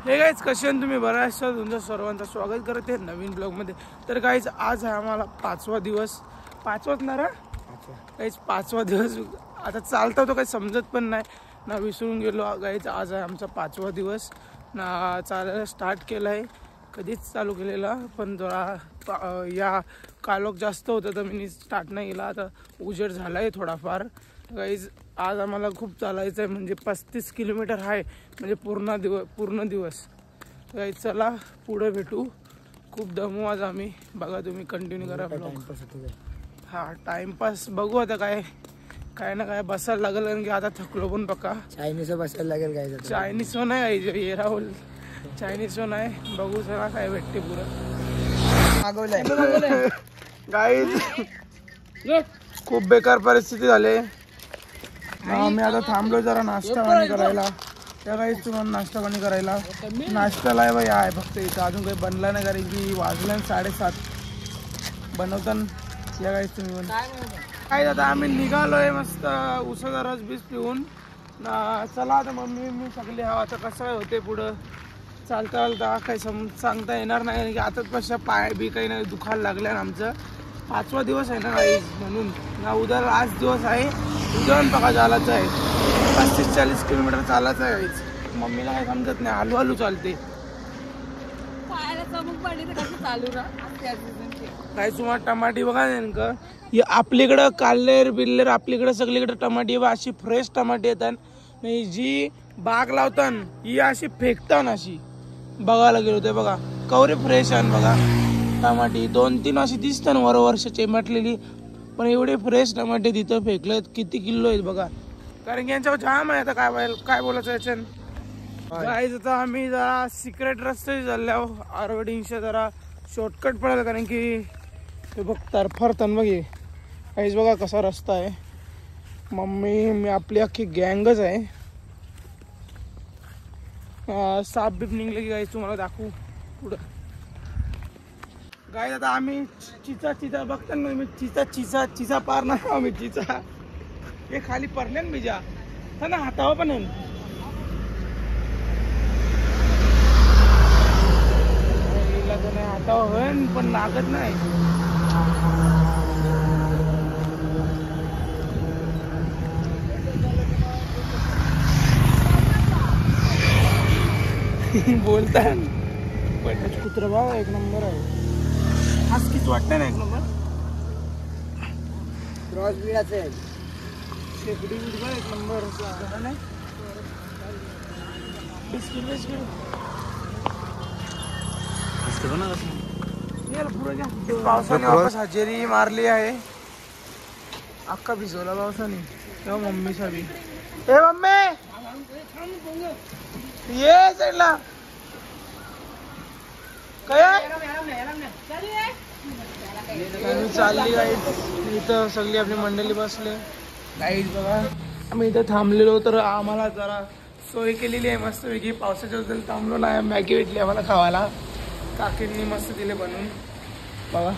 हे गाईज कसे तुम्ही बऱ्याचशा तुमचं सर्वांचं स्वागत करत आहे नवीन ब्लॉगमध्ये. तर गाईज आज आहे आम्हाला 5वा दिवस. 5वाच ना रे गाईज 5वा दिवस. आता चालता तो काही समजत पण नाही ना, विसरून गेलो गाईज. आज आहे आमचा 5वा दिवस ना. चालायला स्टार्ट केला आहे, कधीच चालू केलेला, पण जरा या कालोख जास्त होतं तर मी स्टार्ट नाही केला. आता उजेड झाला आहे थोडाफार गाईज. आज आम्हाला खूप चालायचं आहे, म्हणजे 35 किलोमीटर आहे, म्हणजे पूर्ण दिवस गाईज. चला पुढे भेटू. खूप दमू आज आम्ही. बघा तुम्ही कंटिन्यू करा ब्लॉग. हा टाइमपास बघू आता काय ना काय बसायला लागेल, कारण की आता थकलो पण. पक्का चायनीज बसायला लागेल काय. चायनीज हो नाही ये राहुल, चायनीज हो नाही. बघू चला काय भेटते पुरं. गाईज खूप बेकार परिस्थिती झाली. आम्ही आता थांबलो जरा नाश्ता पाणी करायला. त्या काहीच तुम्हाला नाश्ता पाणी करायला. नाश्त्याला आहे बाई आहे फक्त इथं, अजून काही बनला नाही, कारण की वाजल्या 7:30 बनवताना. या काहीच तुम्ही काय आता आम्ही निघालोय मस्त उसाचा रस बीस पिऊन ना. चला आता मम्मी मी सगळे हवा आता कसं होते पुढं चालता काही सांगता येणार नाही, कारण की आताच कशा पाय बी काही नाही दुखायला लागल्या. आमचं 5वा दिवस आहे ना गाईज, म्हणून ना उद्या लास्ट दिवस आहे. उद्या बघा चालायचं आहे, 35-40 किलोमीटर चालायचं आहे गाईज. मम्मीला काही समजत नाही, हळू चालते. काय तुम्हाला टमाटी बघा नेमकं आपलीकडं काल्लेर बिल्लेर आपलीकडं सगळीकडे टमाटी अशी फ्रेश टमाटी येतात. जी बाग लावतात ही अशी फेकतात अशी. बघायला गेलो ते बघा कवरे फ्रेश आहे बघा टमाटी. 2-3 अशी दिसतात वर्षाची म्हटलेली, पण एवढे फ्रेश टमाटे तिथं फेकलेत. किती किलो आहेत बघा, कारण की यांच्यावर जाम आहे. आता काय बोलायचं याच्यान गाईज. आता आम्ही जरा सिक्रेट रस्ते चालल्या आरवडींच्या, जरा शॉर्टकट पडायला, कारण की हे बघ तरफरतन बघ हे गाईज. बघा कसा रस्ता आहे. मम्मी मी आपली अख्खी गँगच आहे. साप बीप निघले की गाईज तुम्हाला दाखवू पुढं. गाईज आता आम्ही चिचा बघता ना, मी चिचा पार ना आम्ही चिचा हे खाली पडले ना बिजा ना हातावर पण हातावर होईन पण लागत नाही. बोलता पण कुत्रा भाव एक नंबर आहे. आज किती वाटतं ना एक नंबर. क्रॉस बिडाचं आहे, शेकडी बिडबा एक नंबर. बिस्किट पावसाने वापस हजेरी मारली आहे. अख्खा भिजवला पावसाने. तेव्हा मम्मीचा बी ए मम्मी ये साईडला काय चालली गाईड. इथं सगळी आपली मंडळी बसले गाईड. बघा आम्ही इथं थांबलेलो तर आम्हाला जरा सोय केलेली आहे मस्त वेगळी. पावसाच्या बद्दल थांबलो नाही, मॅगी भेटली आम्हाला खावायला. काकींनी मस्त दिले बनवून बघा.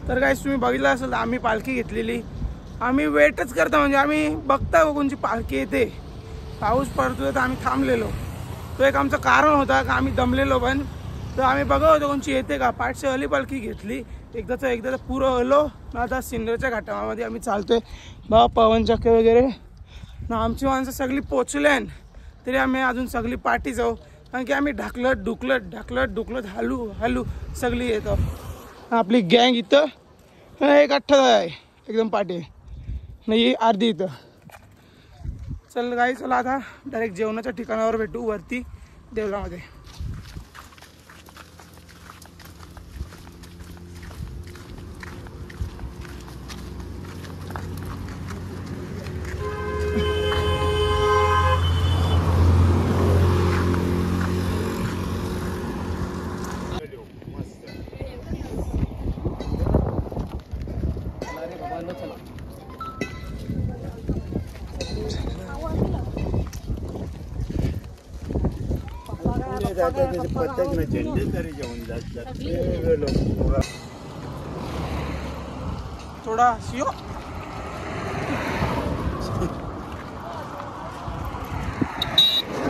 तर काय तुम्ही बघितलं असेल आम्ही पालखी घेतलेली. आम्ही वेटच करतो, म्हणजे आम्ही बघता कोणची पालखी येते. पाऊस पडतोय तर आम्ही थांबलेलो. तो एक आमचं कारण होता का आम्ही दमलेलो, पण तर आम्ही बघत होतो कोणची येते का. पाठशी अली पालखी घेतली एकदा पुरं आलो ना. आता सिन्नरच्या घाटामध्ये आम्ही चालतोय बघा. पवनचक्के वगैरे ना आमची माणसं सगळी पोचले, तरी आम्ही अजून सगळी पाठी जाऊ, कारण की आम्ही ढकलत ढुकलत हलू सगळी येतो. आपली गँग इथं एक 8 आहे एकदम पाठी नाही अर्धी इथं. चल गाई चला आता डायरेक्ट जेवणाच्या ठिकाणावर भेटू वरती देवलामध्ये. जाते त्याचे पत्तेच नाही झेंडे तरी जेवण जातात थोडा शियो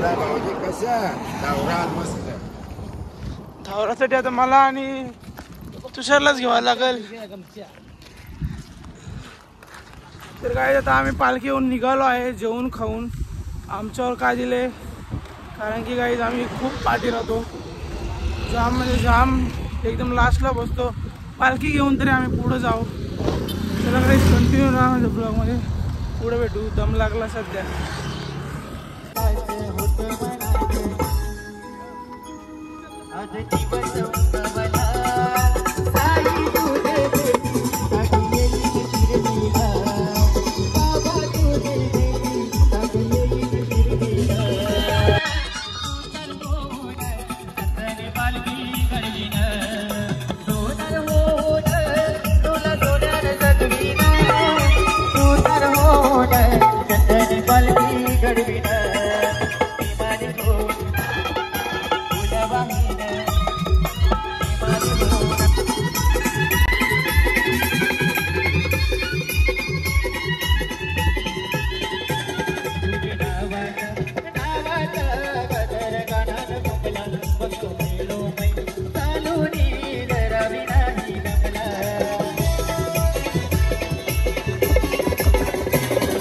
भाऊजी कशा धावरा मस्त धावरासाठी आता मला आणि तुषारलाच घ्यावं लागेल. तर काय आता आम्ही पालखी येऊन निघालो आहे जेवून खाऊन. आमच्यावर काय दिले कारण की गाईज आम्ही खूप पाठी राहतो जाम म्हणजे जाम एकदम लास्टला बसतो. पालखी घेऊन तरी आम्ही पुढं जाऊ. चला गाईज कंटिन्यू राहा माझ्या ब्लॉगमध्ये. पुढे भेटू. दम लागला सध्या.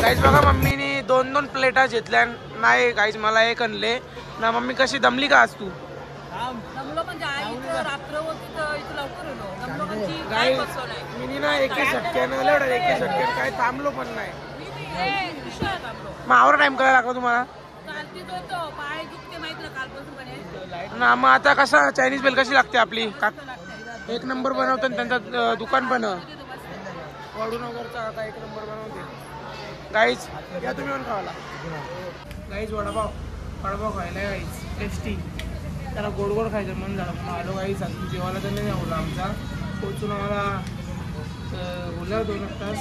गाईज बघा मम्मीने 2-2 प्लेटा घेतल्या नाही गाईज मला एक आणले ना. मम्मी कशी दमली का आज तू? मी ना एके झटक्यानं काय थांबलो पण नाही. मग आवर टाइम करायला लागला तुम्हाला ना. मग आता कसा चायनीज बेल कशी लागते आपली? एक नंबर बनवतो त्यांचं दुकान पण वडून वगैरेचा आता एक नंबर बनवते. गाईज या तुम्ही पण खावाला. गाईज वडापाव खायला गाईज टेस्टी. त्याला गोड गोड खायचं मन झालं म्हणून आलो गाईज. अजून जेवायला त्यांनी नाही आवडला आमचा. पोचून आम्हाला बोलला 2 तास.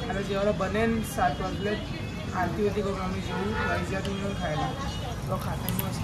आता जेवायला बनेन 7 वाजले. आरती होती करून आम्ही जेवू. गाईज या तुम्ही पण खायला तो खाता मस्त.